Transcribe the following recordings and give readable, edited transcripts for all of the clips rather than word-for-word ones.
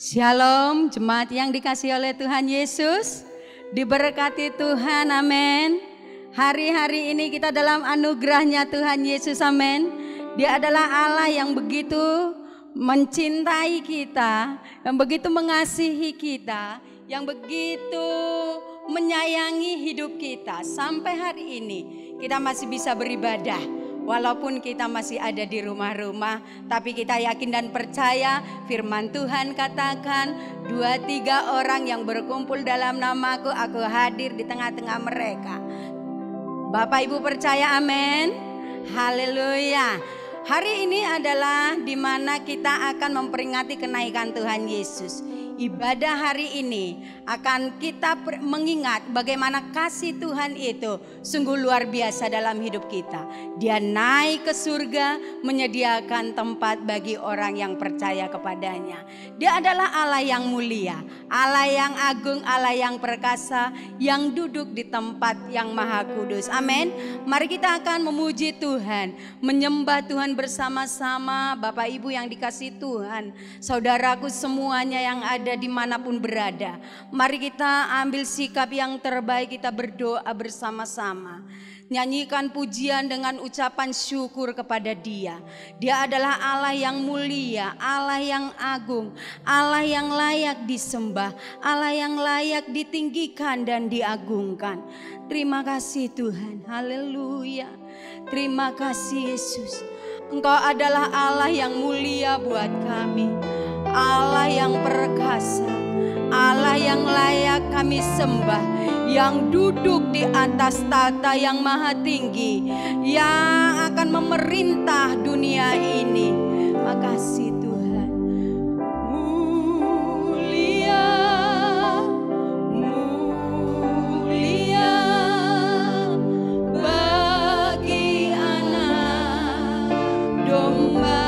Shalom, jemaat yang dikasihi oleh Tuhan Yesus, diberkati Tuhan, amin. Hari-hari ini kita dalam anugerahnya Tuhan Yesus, amin. Dia adalah Allah yang begitu mencintai kita, yang begitu mengasihi kita, yang begitu menyayangi hidup kita. Sampai hari ini kita masih bisa beribadah. Walaupun kita masih ada di rumah-rumah, tapi kita yakin dan percaya firman Tuhan katakan 2-3 orang yang berkumpul dalam namaku, aku hadir di tengah-tengah mereka. Bapak Ibu percaya, amin. Haleluya. Hari ini adalah di mana kita akan memperingati kenaikan Tuhan Yesus. Ibadah hari ini akan kita mengingat bagaimana kasih Tuhan itu sungguh luar biasa dalam hidup kita. Dia naik ke surga menyediakan tempat bagi orang yang percaya kepadanya. Dia adalah Allah yang mulia, Allah yang agung, Allah yang perkasa, yang duduk di tempat yang maha kudus. Amin. Mari kita akan memuji Tuhan, menyembah Tuhan bersama-sama. Bapak Ibu yang dikasihi Tuhan, saudaraku semuanya yang ada dimanapun berada, mari kita ambil sikap yang terbaik, kita berdoa bersama-sama. Nyanyikan pujian dengan ucapan syukur kepada Dia. Dia adalah Allah yang mulia, Allah yang agung, Allah yang layak disembah, Allah yang layak ditinggikan dan diagungkan. Terima kasih Tuhan, haleluya. Terima kasih Yesus. Engkau adalah Allah yang mulia buat kami, Allah yang perkasa, Allah yang layak kami sembah, yang duduk di atas tahta yang maha tinggi, yang akan memerintah dunia ini. Makasih Tuhan. Mulia, mulia bagi anak domba.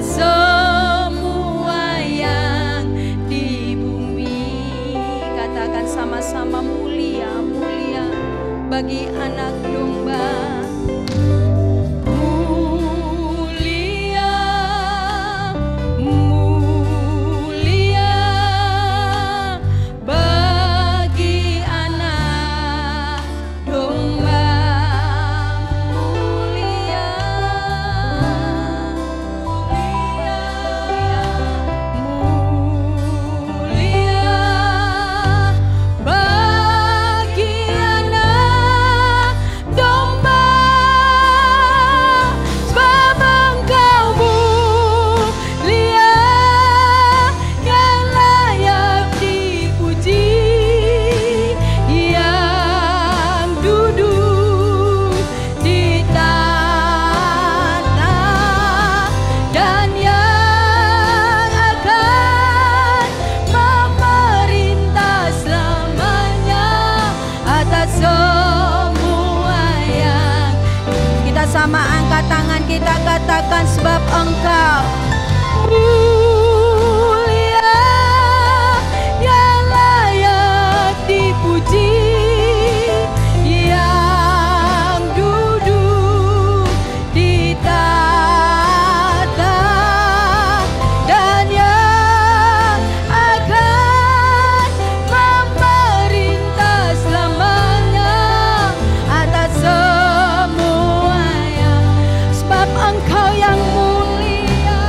Semua yang di bumi, katakan sama-sama, mulia, mulia bagi anak domba. Mulia, mulia bagi anak domba. Sama angkat tangan kita katakan, sebab Engkau mulia, yang layak dipuji, yang duduk di tahta dan yang akan memerintah selamanya atas semua. Engkau yang mulia,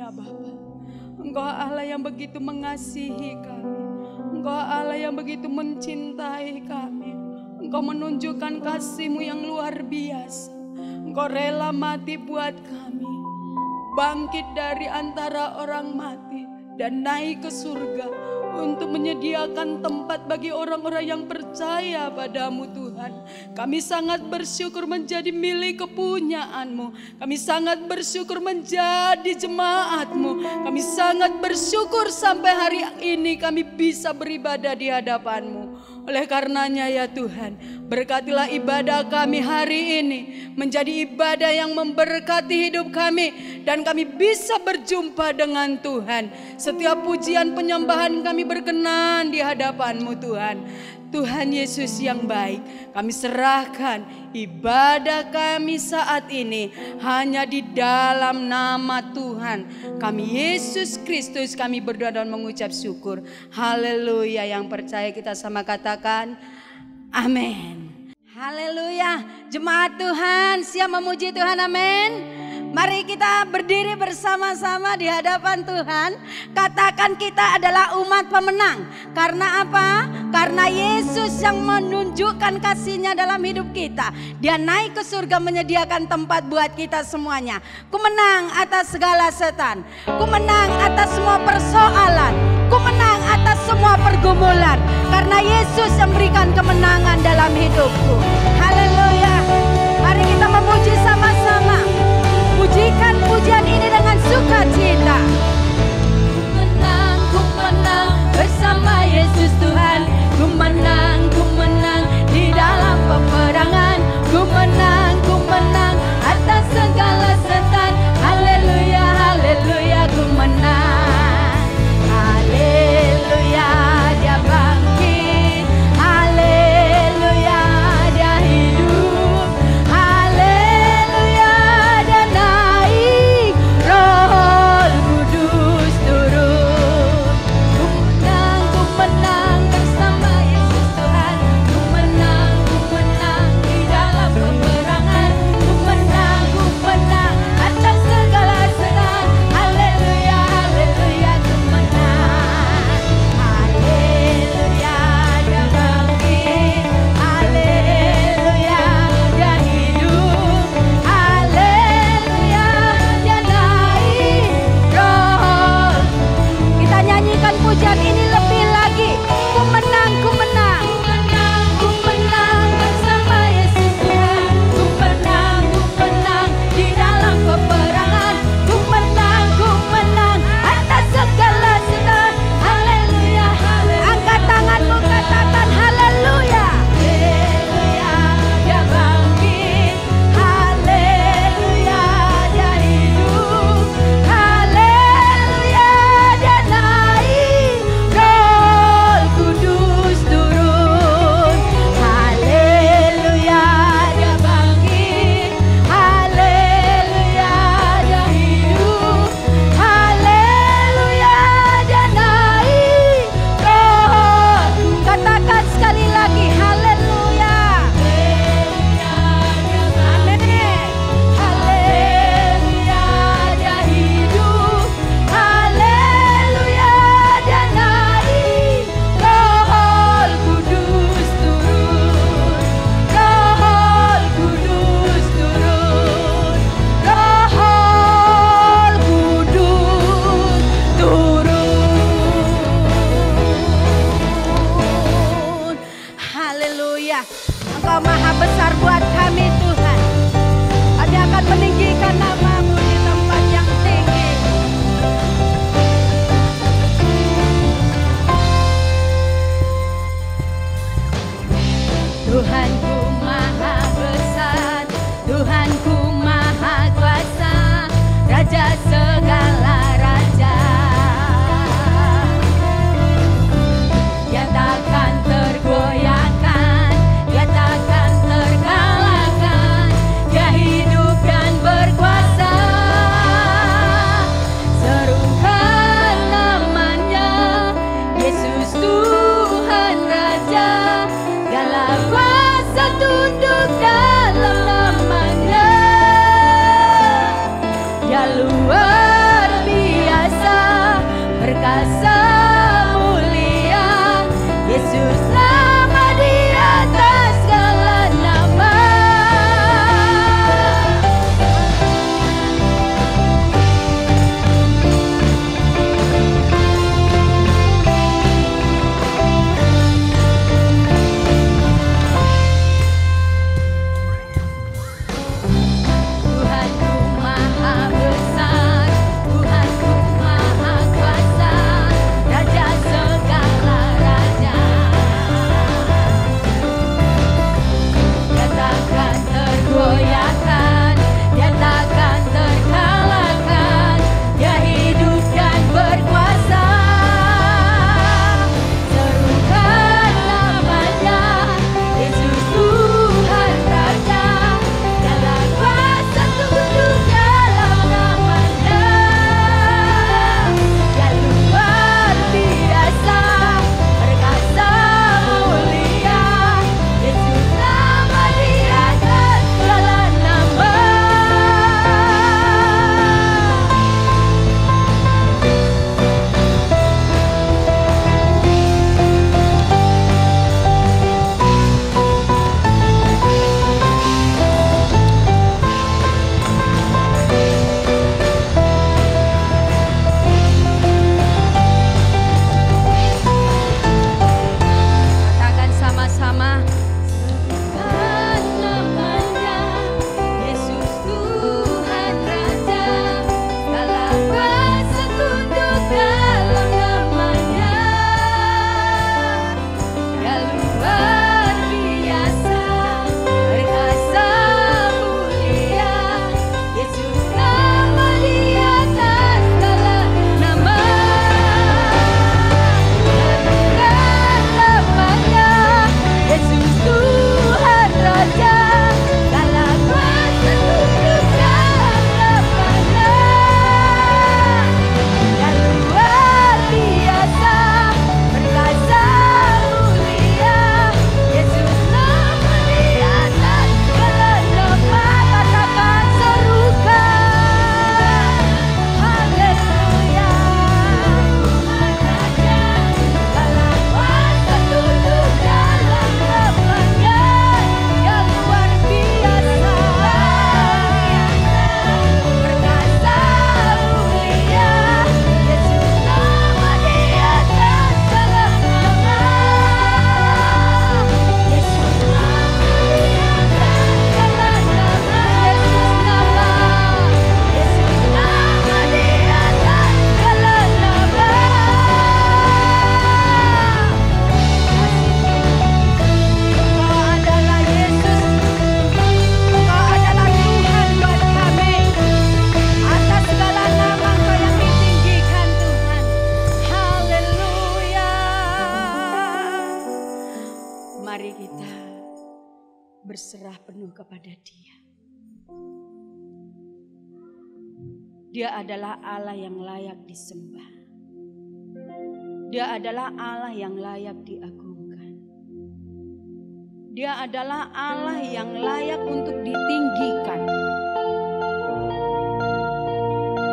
ya Bapa. Engkau Allah yang begitu mengasihi kami. Engkau Allah yang begitu mencintai kami. Engkau menunjukkan kasih-Mu yang luar biasa. Engkau rela mati buat kami. Bangkit dari antara orang mati dan naik ke surga untuk menyediakan tempat bagi orang-orang yang percaya padamu Tuhan. Kami sangat bersyukur menjadi milik kepunyaan-Mu. Kami sangat bersyukur menjadi jemaat-Mu. Kami sangat bersyukur sampai hari ini kami bisa beribadah di hadapan-Mu. Oleh karenanya ya Tuhan, berkatilah ibadah kami hari ini menjadi ibadah yang memberkati hidup kami, dan kami bisa berjumpa dengan Tuhan. Setiap pujian penyembahan kami berkenan di hadapan-Mu Tuhan. Tuhan Yesus yang baik, kami serahkan ibadah kami saat ini hanya di dalam nama Tuhan kami Yesus Kristus. Kami berdoa dan mengucap syukur. Haleluya. Yang percaya kita sama katakan amin. Haleluya. Jemaat Tuhan siap memuji Tuhan, amin. Mari kita berdiri bersama-sama di hadapan Tuhan. Katakan kita adalah umat pemenang. Karena apa? Karena Yesus yang menunjukkan kasih-Nya dalam hidup kita. Dia naik ke surga menyediakan tempat buat kita semuanya. Ku menang atas segala setan. Ku menang atas semua persoalan. Ku menang atas semua pergumulan. Karena Yesus yang memberikan kemenangan dalam hidupku. Haleluya. Mari kita memuji sama-sama. Pujikan pujian ini dengan sukacita. Ku menang bersama Yesus Tuhan. Ku menang di dalam peperangan. Ku menang atas segala setan. Haleluya, haleluya, ku menang. Haleluya, dia bangkit. Haleluya, dia hidup. Haleluya, dia naik. Roh Kudus turun. Ku menang bersama Yesus Tuhan. Ku menang di dalam peperangan. Ku menang atas segala setan. Haleluya, haleluya, ku menang. Haleluya, dia bangkit. Haleluya, dia hidup. Haleluya, dia naik. Roh. Kita nyanyikan pujian ini lebih lagi. Ku menang bersama Yesus Tuhan. Ku menang di dalam peperangan. Ku menang atas segala setan. Haleluya, angkat tanganmu, katakan haleluya. Haleluya, dia bangkit. Haleluya, dia hidup. Haleluya, dia naik. Roh Kudus turun. Haleluya, dia bangkit. Haleluya, dia hidup. Haleluya, dia naik. Roh. Katakan sekali lagi haleluya. Amin. Haleluya, dia hidup. Haleluya, dia naik. Roh Kudus turun. Roh Kudus turun. Roh Kudus turun. Haleluya. Engkau maha besar buat kami Tuhan. Kami akan meninggikan nama-Mu di tempat yang tinggi. Tuhanku maha besar, Tuhanku maha kuasa, Raja segala raja. Dia takkan tergoyahkan, dia takkan terkalahkan. Dia hidup dan berkuasa. Mari kita berserah penuh kepada Dia. Dia adalah Allah yang layak disembah. Dia adalah Allah yang layak diagungkan. Dia adalah Allah yang layak untuk ditinggikan.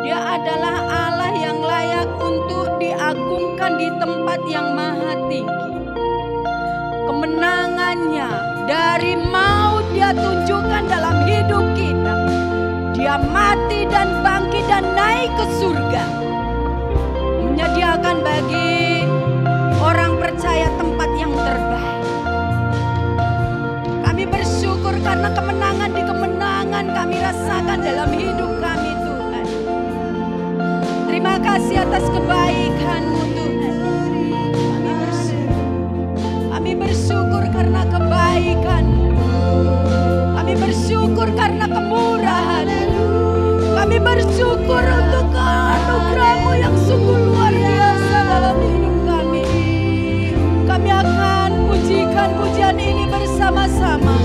Dia adalah Allah yang layak untuk diagungkan di tempat yang maha tinggi. Kemenangannya dari maut Dia tunjukkan dalam hidup kita. Dia mati dan bangkit dan naik ke surga, menyediakan bagi orang percaya tempat yang terbaik. Kami bersyukur karena kemenangan di kemenangan kami rasakan dalam hidup kami, Tuhan. Terima kasih atas kebaikan-Mu, Tuhan. Kami bersyukur karena kebaikan-Mu. Kami bersyukur karena kemurahan-Mu. Kami bersyukur untuk anugerah-Mu yang sungguh luar biasa dalam hidup kami. Kami akan pujikan pujian ini bersama-sama.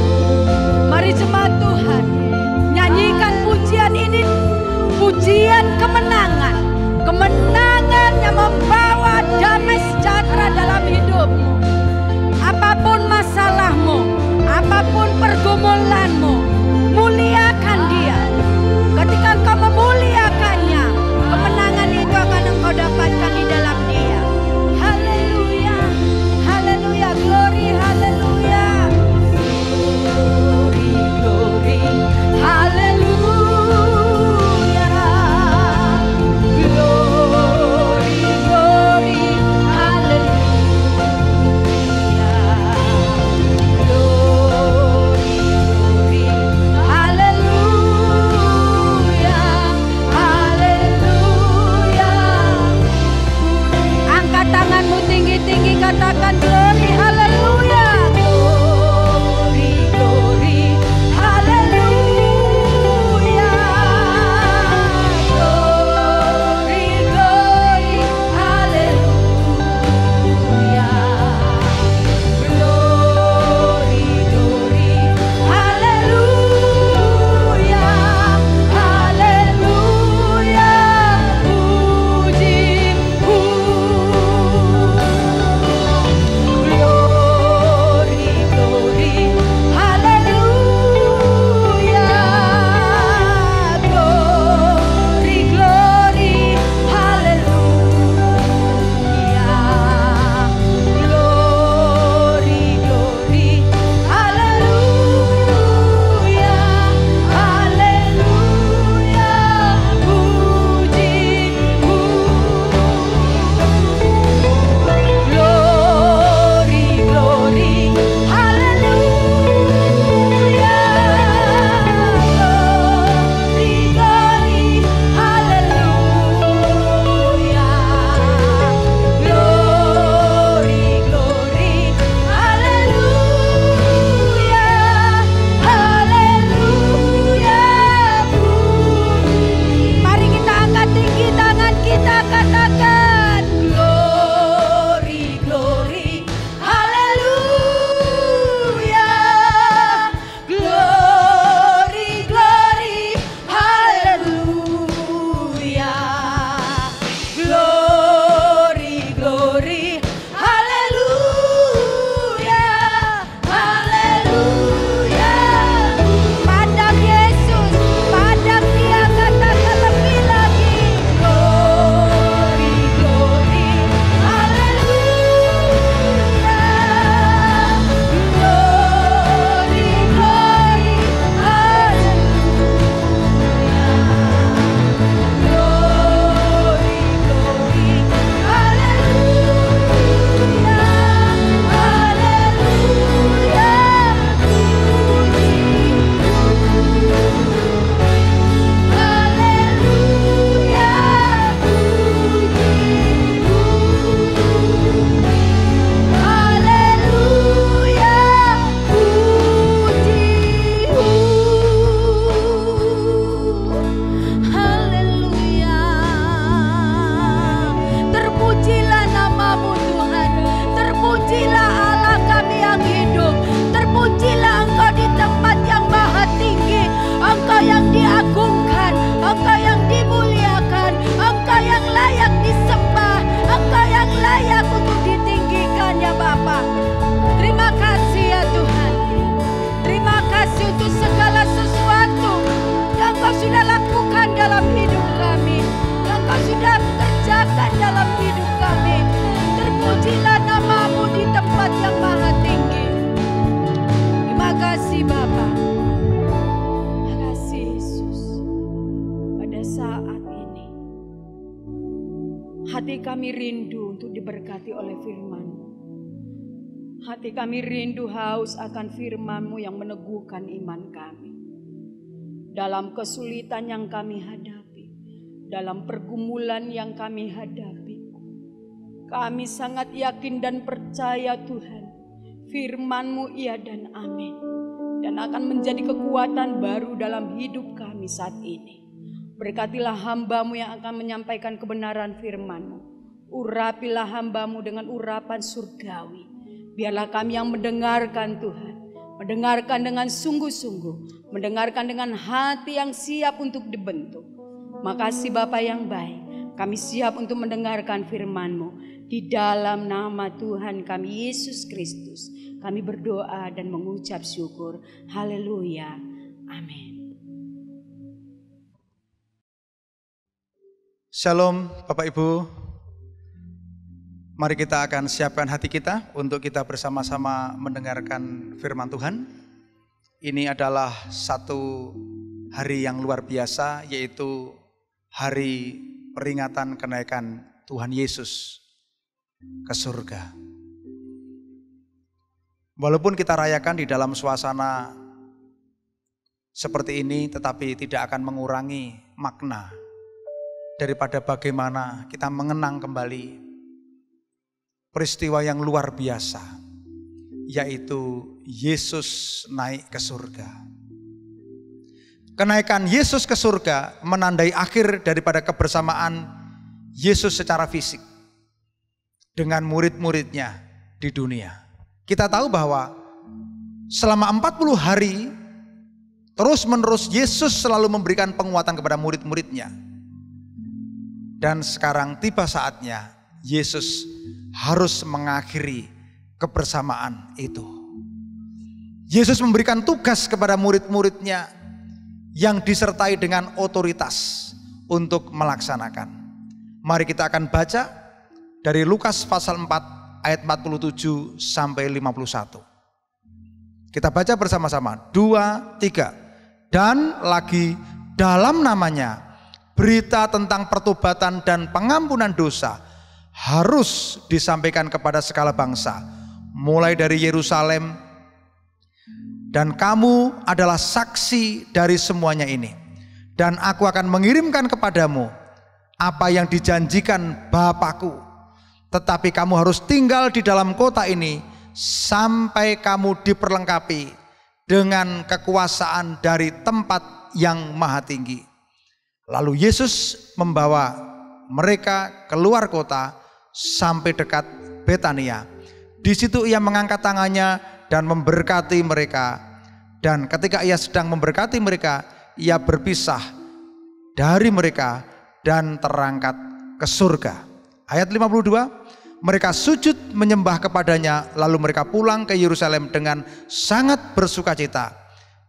Mari jemaat Tuhan, nyanyikan pujian ini, pujian kemenangan. Kemenangan yang membawa damai sejahtera dalam hidupmu. Apapun masalahmu, apapun pergumulanmu, muliakan Dia. Ketika engkau memuliakannya, kemenangan itu akan engkau dapatkan di dalam Dia. Haleluya, haleluya, glory, haleluya. Glory, glory, haleluya. Glory, glory. kami rindu untuk diberkati oleh firman-Mu. Hati kami rindu haus akan firman-Mu yang meneguhkan iman kami. Dalam kesulitan yang kami hadapi, dalam pergumulan yang kami hadapi, kami sangat yakin dan percaya Tuhan, firman-Mu iya dan amin, dan akan menjadi kekuatan baru dalam hidup kami saat ini. Berkatilah hamba-Mu yang akan menyampaikan kebenaran firman-Mu. Urapilah hamba-Mu dengan urapan surgawi. Biarlah kami yang mendengarkan Tuhan, mendengarkan dengan sungguh-sungguh, mendengarkan dengan hati yang siap untuk dibentuk. Makasih Bapa yang baik, kami siap untuk mendengarkan firman-Mu. Di dalam nama Tuhan kami Yesus Kristus, kami berdoa dan mengucap syukur. Haleluya. Amin. Shalom Bapak Ibu. Mari kita akan siapkan hati kita untuk kita bersama-sama mendengarkan firman Tuhan. Ini adalah satu hari yang luar biasa, yaitu hari peringatan kenaikan Tuhan Yesus ke surga. Walaupun kita rayakan di dalam suasana seperti ini, tetapi tidak akan mengurangi makna daripada bagaimana kita mengenang kembali peristiwa yang luar biasa, yaitu Yesus naik ke surga. Kenaikan Yesus ke surga menandai akhir daripada kebersamaan Yesus secara fisik dengan murid-muridnya di dunia. Kita tahu bahwa selama 40 hari terus-menerus Yesus selalu memberikan penguatan kepada murid-muridnya. Dan sekarang tiba saatnya Yesus harus mengakhiri kebersamaan itu. Yesus memberikan tugas kepada murid-muridnya yang disertai dengan otoritas untuk melaksanakan. Mari kita akan baca dari Lukas pasal 4 ayat 47 sampai 51. Kita baca bersama-sama. 2, 3. Dan lagi dalam namanya berita tentang pertobatan dan pengampunan dosa harus disampaikan kepada segala bangsa, mulai dari Yerusalem, dan kamu adalah saksi dari semuanya ini. Dan aku akan mengirimkan kepadamu apa yang dijanjikan Bapakku, tetapi kamu harus tinggal di dalam kota ini sampai kamu diperlengkapi dengan kekuasaan dari tempat yang maha tinggi. Lalu Yesus membawa mereka keluar kota sampai dekat Betania. Di situ ia mengangkat tangannya dan memberkati mereka. Dan ketika ia sedang memberkati mereka, ia berpisah dari mereka dan terangkat ke surga. Ayat 52, mereka sujud menyembah kepadanya, lalu mereka pulang ke Yerusalem dengan sangat bersukacita.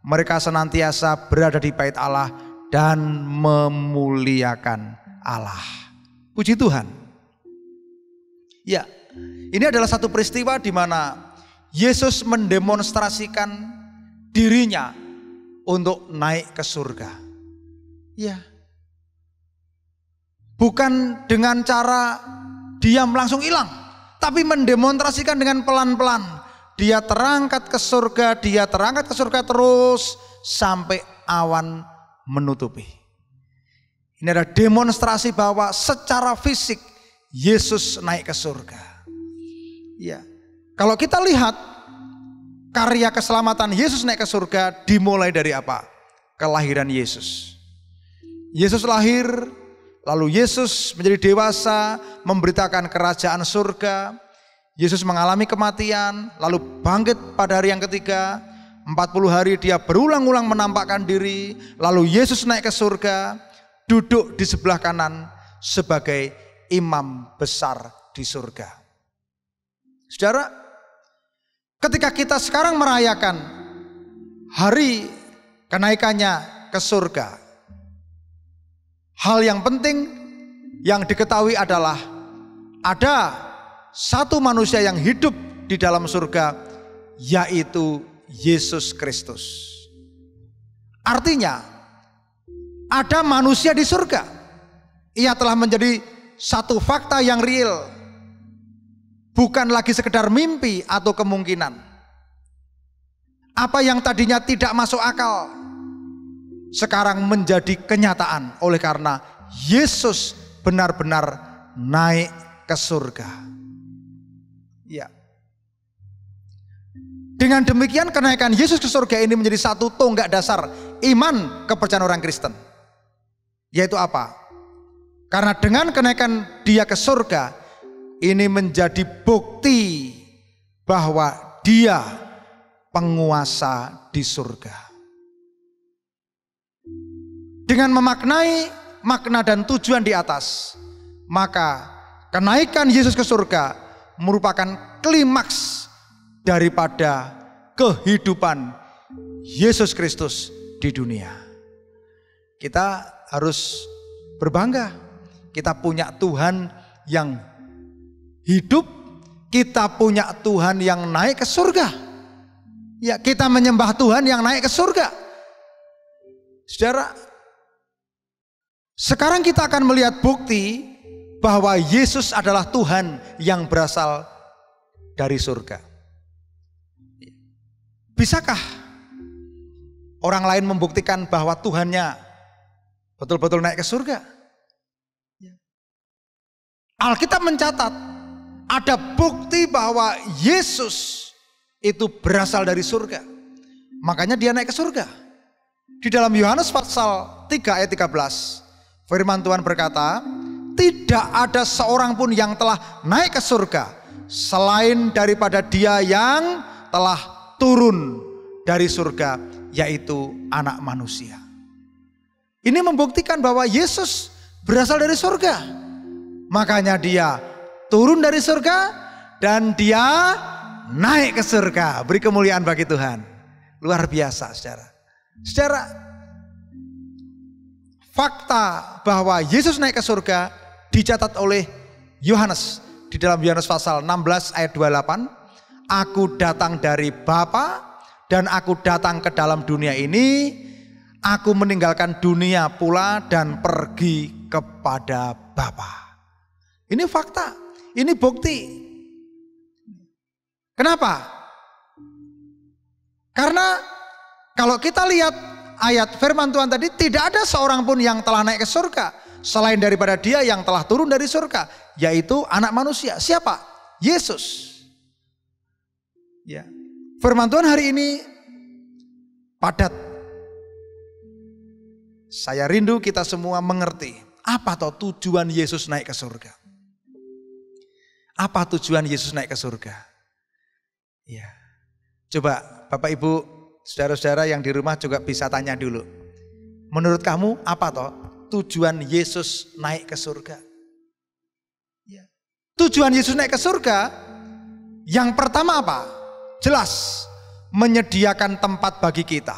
Mereka senantiasa berada di bait Allah dan memuliakan Allah. Puji Tuhan. Ya, ini adalah satu peristiwa di mana Yesus mendemonstrasikan dirinya untuk naik ke surga. Ya. Bukan dengan cara diam langsung hilang, tapi mendemonstrasikan dengan pelan-pelan. Dia terangkat ke surga, terus sampai awan menutupi. Ini adalah demonstrasi bahwa secara fisik Yesus naik ke surga. Ya. Kalau kita lihat karya keselamatan Yesus naik ke surga dimulai dari apa? Kelahiran Yesus. Yesus lahir, lalu Yesus menjadi dewasa, memberitakan kerajaan surga. Yesus mengalami kematian, lalu bangkit pada hari yang ketiga. 40 hari dia berulang-ulang menampakkan diri, lalu Yesus naik ke surga, duduk di sebelah kanan sebagai imam besar di surga. Saudara, ketika kita sekarang merayakan hari kenaikannya ke surga, hal yang penting yang diketahui adalah ada satu manusia yang hidup di dalam surga, yaitu Yesus Kristus. Artinya ada manusia di surga. Ia telah menjadi satu fakta yang real. Bukan lagi sekedar mimpi atau kemungkinan. Apa yang tadinya tidak masuk akal sekarang menjadi kenyataan oleh karena Yesus benar-benar naik ke surga. Ya. Dengan demikian kenaikan Yesus ke surga ini menjadi satu tonggak dasar iman kepercayaan orang Kristen. Yaitu apa? Karena dengan kenaikan dia ke surga, ini menjadi bukti bahwa dia penguasa di surga. Dengan memaknai makna dan tujuan di atas, maka kenaikan Yesus ke surga merupakan klimaks daripada kehidupan Yesus Kristus di dunia. Kita harus berbangga. Kita punya Tuhan yang hidup, kita punya Tuhan yang naik ke surga. Ya, kita menyembah Tuhan yang naik ke surga. Saudara, sekarang kita akan melihat bukti bahwa Yesus adalah Tuhan yang berasal dari surga. Bisakah orang lain membuktikan bahwa Tuhannya betul-betul naik ke surga? Alkitab mencatat ada bukti bahwa Yesus itu berasal dari surga. Makanya dia naik ke surga. Di dalam Yohanes pasal 3 ayat 13, firman Tuhan berkata, tidak ada seorang pun yang telah naik ke surga selain daripada dia yang telah turun dari surga, yaitu Anak Manusia. Ini membuktikan bahwa Yesus berasal dari surga. Makanya dia turun dari surga dan dia naik ke surga. Beri kemuliaan bagi Tuhan. Luar biasa, saudara. Saudara, fakta bahwa Yesus naik ke surga dicatat oleh Yohanes di dalam Yohanes pasal 16 ayat 28. Aku datang dari Bapa dan aku datang ke dalam dunia ini. Aku meninggalkan dunia pula dan pergi kepada Bapa. Ini fakta, ini bukti. Kenapa? Karena kalau kita lihat ayat firman Tuhan tadi, tidak ada seorang pun yang telah naik ke surga selain daripada dia yang telah turun dari surga, yaitu Anak Manusia. Siapa? Yesus. Ya. Firman Tuhan hari ini padat. Saya rindu kita semua mengerti apa toh tujuan Yesus naik ke surga. Apa tujuan Yesus naik ke surga? Ya. Coba Bapak Ibu, saudara-saudara yang di rumah juga bisa tanya dulu. Menurut kamu apa toh tujuan Yesus naik ke surga? Ya. Tujuan Yesus naik ke surga yang pertama apa? Jelas, menyediakan tempat bagi kita.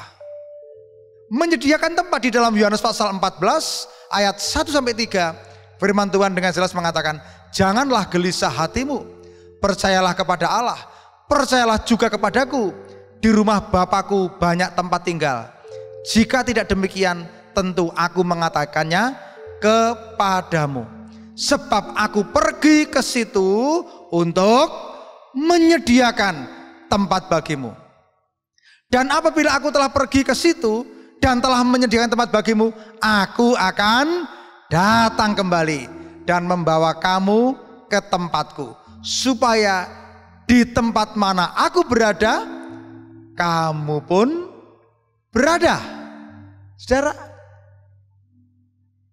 Menyediakan tempat di dalam Yohanes pasal 14 ayat 1 sampai 3. Firman Tuhan dengan jelas mengatakan, janganlah gelisah hatimu, percayalah kepada Allah, percayalah juga kepadaku. Di rumah Bapakku banyak tempat tinggal. Jika tidak demikian, tentu aku mengatakannya kepadamu. Sebab aku pergi ke situ untuk menyediakan tempat bagimu. Dan apabila aku telah pergi ke situ dan telah menyediakan tempat bagimu, aku akan datang kembali dan membawa kamu ke tempatku, supaya di tempat mana aku berada, kamu pun berada. Saudara,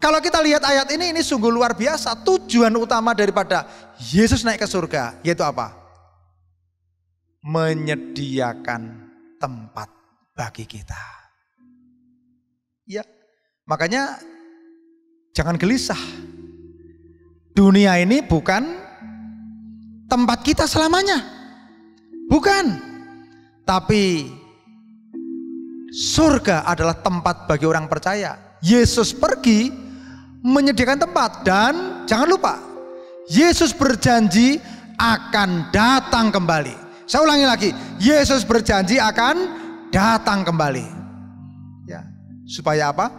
kalau kita lihat ayat ini sungguh luar biasa. Tujuan utama daripada Yesus naik ke surga yaitu apa? Menyediakan tempat bagi kita. Ya, makanya jangan gelisah. Dunia ini bukan tempat kita selamanya. Bukan. Tapi surga adalah tempat bagi orang percaya. Yesus pergi menyediakan tempat dan jangan lupa, Yesus berjanji akan datang kembali. Saya ulangi lagi, Yesus berjanji akan datang kembali. Ya, supaya apa?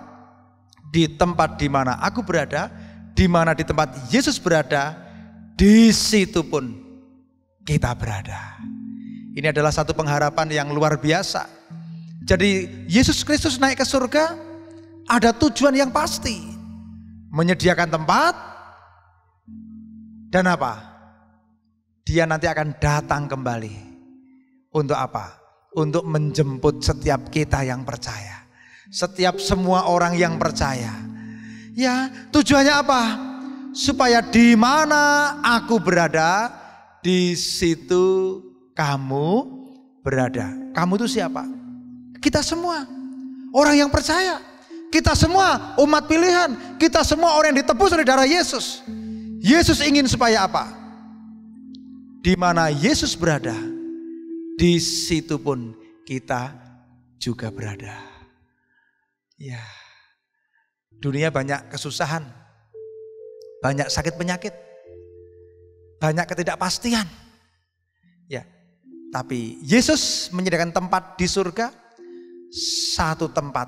Di tempat di mana aku berada, di mana di tempat Yesus berada, di situ pun kita berada. Ini adalah satu pengharapan yang luar biasa. Jadi Yesus Kristus naik ke surga ada tujuan yang pasti. Menyediakan tempat dan apa? Dia nanti akan datang kembali. Untuk apa? Untuk menjemput setiap kita yang percaya. Setiap semua orang yang percaya. Ya, tujuannya apa? Supaya di mana aku berada, di situ kamu berada. Kamu itu siapa? Kita semua. Orang yang percaya. Kita semua umat pilihan. Kita semua orang yang ditebus oleh darah Yesus. Yesus ingin supaya apa? Di mana Yesus berada, di situ pun kita juga berada. Ya, dunia banyak kesusahan, banyak sakit penyakit, banyak ketidakpastian. Ya, tapi Yesus menyediakan tempat di surga, satu tempat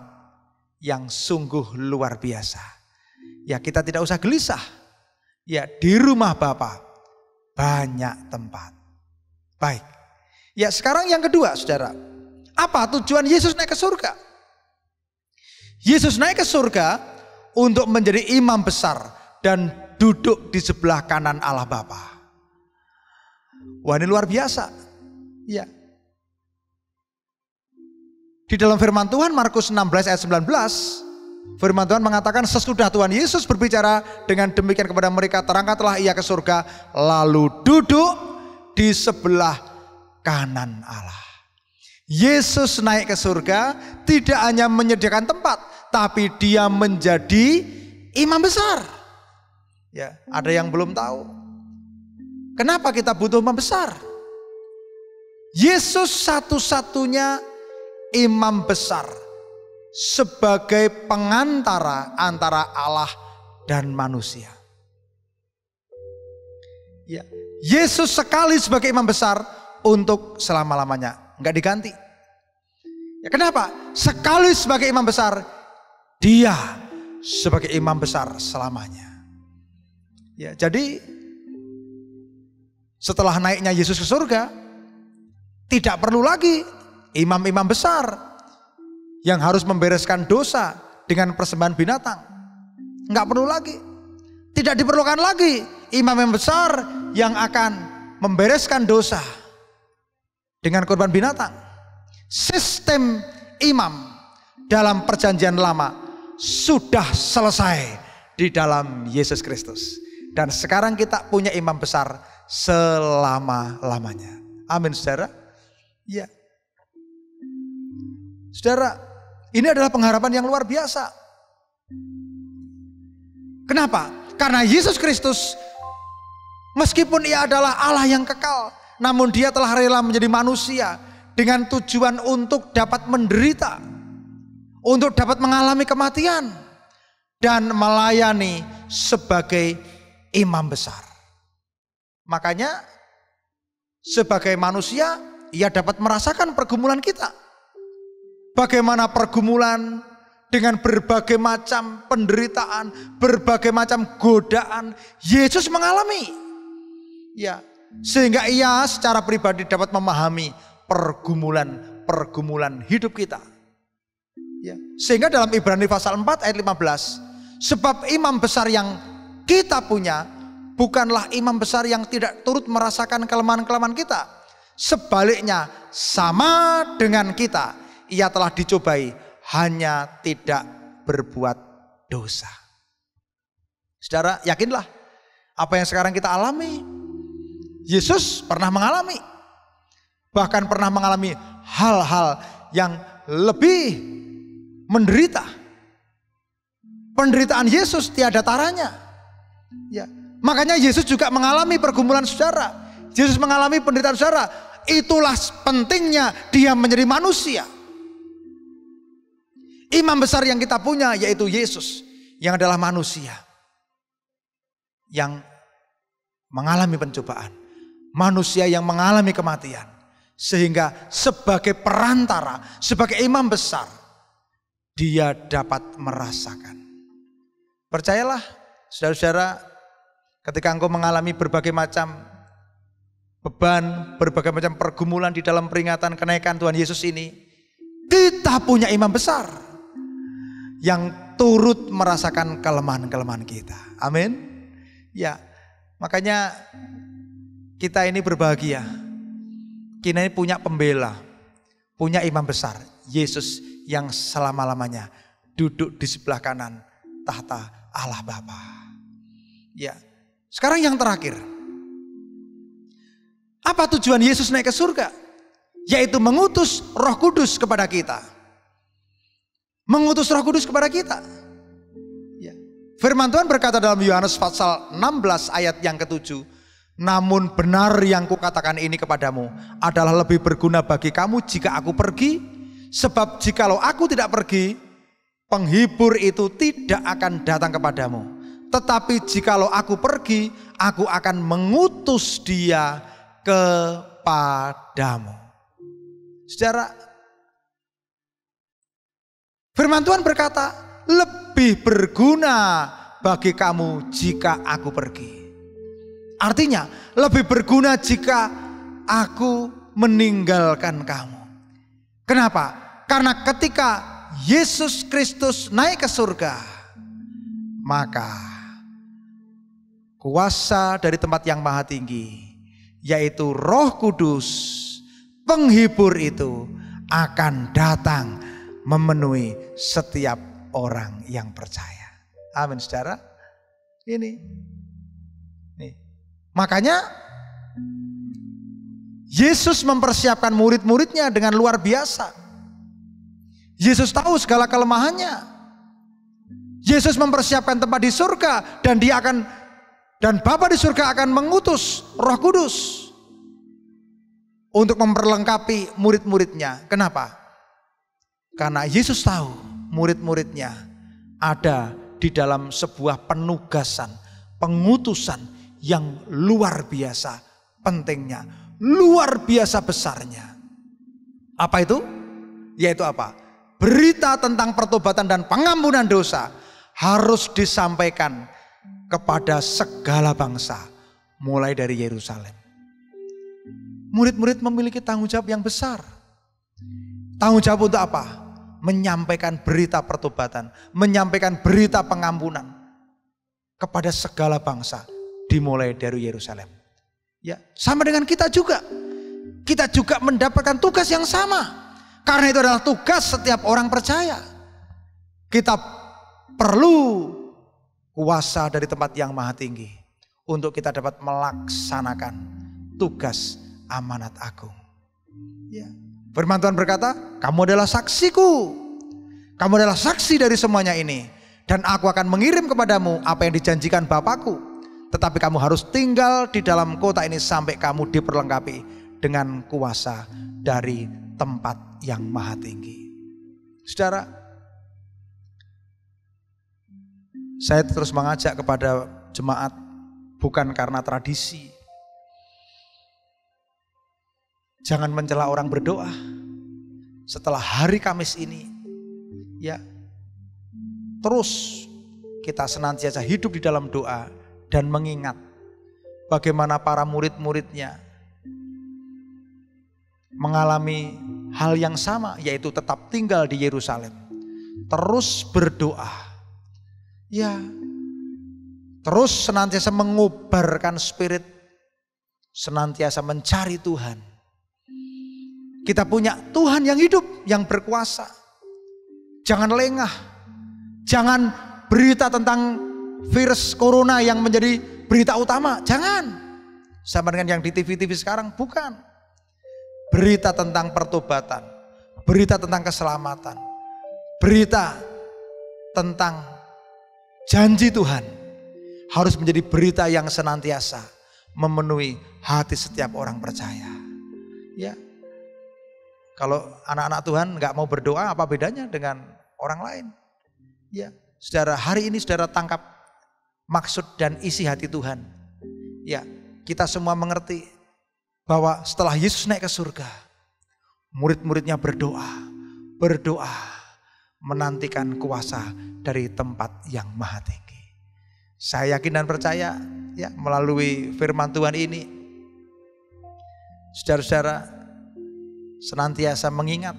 yang sungguh luar biasa. Ya, kita tidak usah gelisah. Ya, di rumah Bapa banyak tempat. Baik. Ya, sekarang yang kedua, saudara. Apa tujuan Yesus naik ke surga? Yesus naik ke surga untuk menjadi imam besar dan duduk di sebelah kanan Allah Bapa. Wah, ini luar biasa. Ya. Di dalam firman Tuhan Markus 16 ayat 19, firman Tuhan mengatakan sesudah Tuhan Yesus berbicara dengan demikian kepada mereka, terangkatlah ia ke surga lalu duduk di sebelah kanan Allah. Yesus naik ke surga tidak hanya menyediakan tempat, tapi dia menjadi imam besar. Ya, ada yang belum tahu. Kenapa kita butuh imam besar? Yesus satu-satunya imam besar sebagai pengantara antara Allah dan manusia. Ya, Yesus sekali sebagai imam besar untuk selama-lamanya, enggak diganti. Ya, kenapa? Sekali sebagai imam besar, dia sebagai imam besar selamanya. Ya, jadi setelah naiknya Yesus ke surga, tidak perlu lagi imam-imam besar yang harus membereskan dosa dengan persembahan binatang. Enggak perlu lagi. Tidak diperlukan lagi imam yang besar yang akan membereskan dosa dengan korban binatang. Sistem imam dalam perjanjian lama sudah selesai di dalam Yesus Kristus. Dan sekarang kita punya imam besar selama-lamanya. Amin, saudara. Ya. Saudara, ini adalah pengharapan yang luar biasa. Kenapa? Karena Yesus Kristus meskipun ia adalah Allah yang kekal, namun dia telah rela menjadi manusia dengan tujuan untuk dapat menderita, untuk dapat mengalami kematian dan melayani sebagai imam besar. Makanya sebagai manusia ia dapat merasakan pergumulan kita. Bagaimana pergumulan dengan berbagai macam penderitaan, berbagai macam godaan Yesus mengalami. Ya, sehingga ia secara pribadi dapat memahami pergumulan hidup kita. Ya, sehingga dalam Ibrani pasal 4 ayat 15, sebab imam besar yang kita punya bukanlah imam besar yang tidak turut merasakan kelemahan-kelemahan kita. Sebaliknya sama dengan kita, ia telah dicobai hanya tidak berbuat dosa. Saudara, yakinlah apa yang sekarang kita alami, Yesus pernah mengalami. Bahkan pernah mengalami hal-hal yang lebih menderita. Penderitaan Yesus tiada taranya. Ya, makanya Yesus juga mengalami pergumulan saudara. Yesus mengalami penderitaan saudara. Itulah pentingnya dia menjadi manusia. Imam besar yang kita punya yaitu Yesus yang adalah manusia yang mengalami pencobaan, manusia yang mengalami kematian, sehingga sebagai perantara, sebagai imam besar dia dapat merasakan. Percayalah Saudara-saudara, ketika engkau mengalami berbagai macam beban, berbagai macam pergumulan di dalam peringatan kenaikan Tuhan Yesus ini, kita punya imam besar yang turut merasakan kelemahan-kelemahan kita. Amin. Ya, makanya kita ini berbahagia. Kita ini punya pembela, punya imam besar, Yesus yang selama-lamanya duduk di sebelah kanan tahta Allah Bapa. Ya, sekarang yang terakhir. Apa tujuan Yesus naik ke surga? Yaitu mengutus Roh Kudus kepada kita. Mengutus Roh Kudus kepada kita. Ya. Firman Tuhan berkata dalam Yohanes pasal 16 ayat yang ke-7. Namun benar yang kukatakan ini kepadamu adalah lebih berguna bagi kamu jika aku pergi. Sebab jikalau aku tidak pergi, penghibur itu tidak akan datang kepadamu. Tetapi jikalau aku pergi, aku akan mengutus dia kepadamu. Saudara, firman Tuhan berkata, lebih berguna bagi kamu jika aku pergi. Artinya, lebih berguna jika aku meninggalkan kamu. Kenapa? Karena ketika Yesus Kristus naik ke surga, maka kuasa dari tempat yang maha tinggi, yaitu Roh Kudus, penghibur itu akan datang memenuhi setiap orang yang percaya. Amin, saudara. Ini. Makanya Yesus mempersiapkan murid-muridnya dengan luar biasa. Yesus tahu segala kelemahannya. Yesus mempersiapkan tempat di surga dan Bapa di surga akan mengutus Roh Kudus untuk memperlengkapi murid-muridnya. Kenapa? Karena Yesus tahu murid-muridnya ada di dalam sebuah penugasan, pengutusan yang luar biasa pentingnya, luar biasa besarnya. Apa itu? Yaitu apa? Berita tentang pertobatan dan pengampunan dosa harus disampaikan kepada segala bangsa, mulai dari Yerusalem. Murid-murid memiliki tanggung jawab yang besar. Tanggung jawab untuk apa? Menyampaikan berita pertobatan, menyampaikan berita pengampunan kepada segala bangsa, dimulai dari Yerusalem. Ya, sama dengan kita juga. Kita juga mendapatkan tugas yang sama. Karena itu adalah tugas setiap orang percaya. Kita perlu kuasa dari tempat yang maha tinggi untuk kita dapat melaksanakan tugas amanat agung. Ya. Firman Tuhan berkata, kamu adalah saksiku. Kamu adalah saksi dari semuanya ini. Dan aku akan mengirim kepadamu apa yang dijanjikan Bapakku. Tetapi kamu harus tinggal di dalam kota ini sampai kamu diperlengkapi dengan kuasa dari tempat yang maha tinggi. Saudara, saya terus mengajak kepada jemaat bukan karena tradisi. Jangan mencela orang berdoa. Setelah hari Kamis ini, ya, terus kita senantiasa hidup di dalam doa dan mengingat bagaimana para murid-muridnya mengalami hal yang sama, yaitu tetap tinggal di Yerusalem, terus berdoa, ya, terus senantiasa mengobarkan spirit, senantiasa mencari Tuhan. Kita punya Tuhan yang hidup, yang berkuasa. Jangan lengah, jangan berita tentang virus corona yang menjadi berita utama, jangan. Sama dengan yang di TV-TV sekarang, bukan. Berita tentang pertobatan, berita tentang keselamatan, berita tentang janji Tuhan harus menjadi berita yang senantiasa memenuhi hati setiap orang percaya. Ya, kalau anak-anak Tuhan nggak mau berdoa, apa bedanya dengan orang lain? Ya, saudara, hari ini saudara tangkap maksud dan isi hati Tuhan. Ya, kita semua mengerti bahwa setelah Yesus naik ke surga, murid-muridnya berdoa menantikan kuasa dari tempat yang maha tinggi. Saya yakin dan percaya ya melalui firman Tuhan ini, saudara-saudara senantiasa mengingat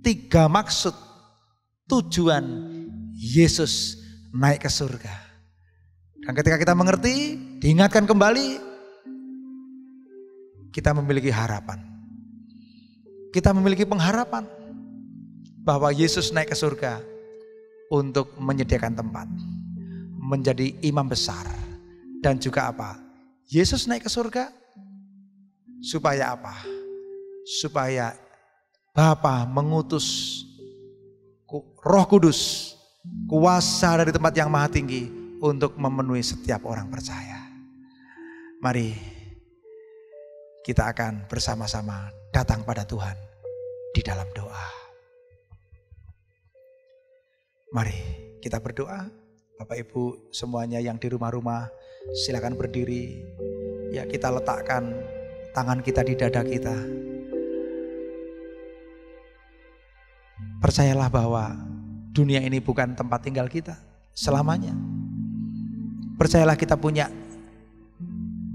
3 maksud tujuan Yesus naik ke surga. Dan ketika kita mengerti, diingatkan kembali, kita memiliki harapan. Kita memiliki pengharapan bahwa Yesus naik ke surga untuk menyediakan tempat, menjadi imam besar. Dan juga apa? Yesus naik ke surga supaya apa? Supaya Bapa mengutus Roh Kudus, kuasa dari tempat yang maha tinggi untuk memenuhi setiap orang percaya. Mari kita akan bersama-sama datang pada Tuhan di dalam doa. Mari kita berdoa. Bapak Ibu semuanya yang di rumah-rumah silakan berdiri. Ya, kita letakkan tangan kita di dada kita. Percayalah bahwa dunia ini bukan tempat tinggal kita selamanya. Percayalah kita punya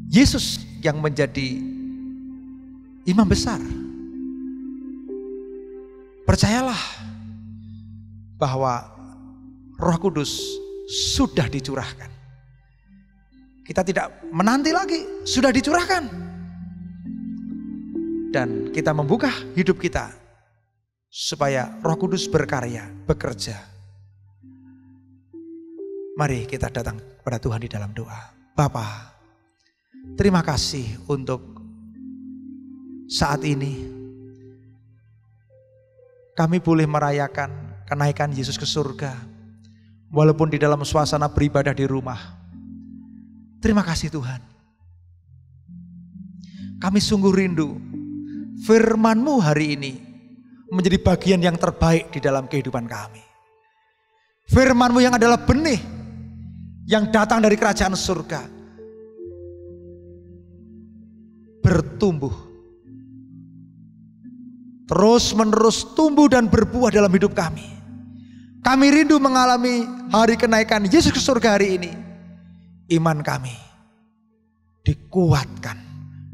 Yesus yang menjadi imam besar. Percayalah bahwa Roh Kudus sudah dicurahkan. Kita tidak menanti lagi, sudah dicurahkan. Dan kita membuka hidup kita supaya Roh Kudus berkarya, bekerja. Mari kita datang kepada Tuhan di dalam doa. Bapa, terima kasih untuk saat ini kami boleh merayakan kenaikan Yesus ke surga, walaupun di dalam suasana beribadah di rumah. Terima kasih Tuhan. Kami sungguh rindu firman-Mu hari ini menjadi bagian yang terbaik di dalam kehidupan kami. Firman-Mu yang adalah benih yang datang dari kerajaan surga, bertumbuh, terus menerus tumbuh dan berbuah dalam hidup kami. Kami rindu mengalami hari kenaikan Yesus ke surga hari ini. Iman kami dikuatkan,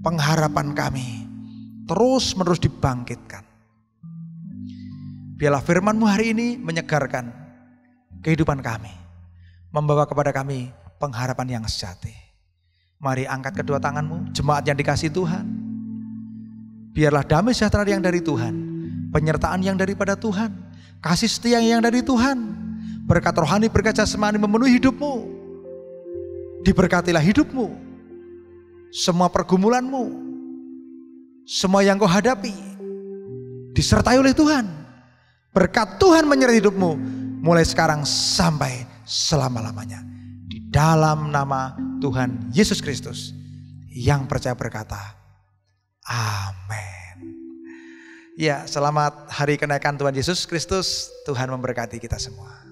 pengharapan kami terus menerus dibangkitkan. Biarlah firman-Mu hari ini menyegarkan kehidupan kami, membawa kepada kami pengharapan yang sejati. Mari angkat kedua tangan-Mu, jemaat yang dikasihi Tuhan. Biarlah damai sejahtera yang dari Tuhan, penyertaan yang daripada Tuhan, kasih setia yang dari Tuhan, berkat rohani, berkat jasmani memenuhi hidupmu. Diberkatilah hidupmu, semua pergumulanmu, semua yang kau hadapi disertai oleh Tuhan. Berkat Tuhan menyertai hidupmu mulai sekarang sampai selama-lamanya. Di dalam nama Tuhan Yesus Kristus yang percaya berkata, amin. Ya, selamat hari kenaikan Tuhan Yesus Kristus. Tuhan memberkati kita semua.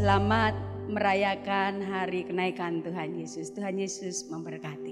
Selamat merayakan hari kenaikan Tuhan Yesus. Tuhan Yesus memberkati.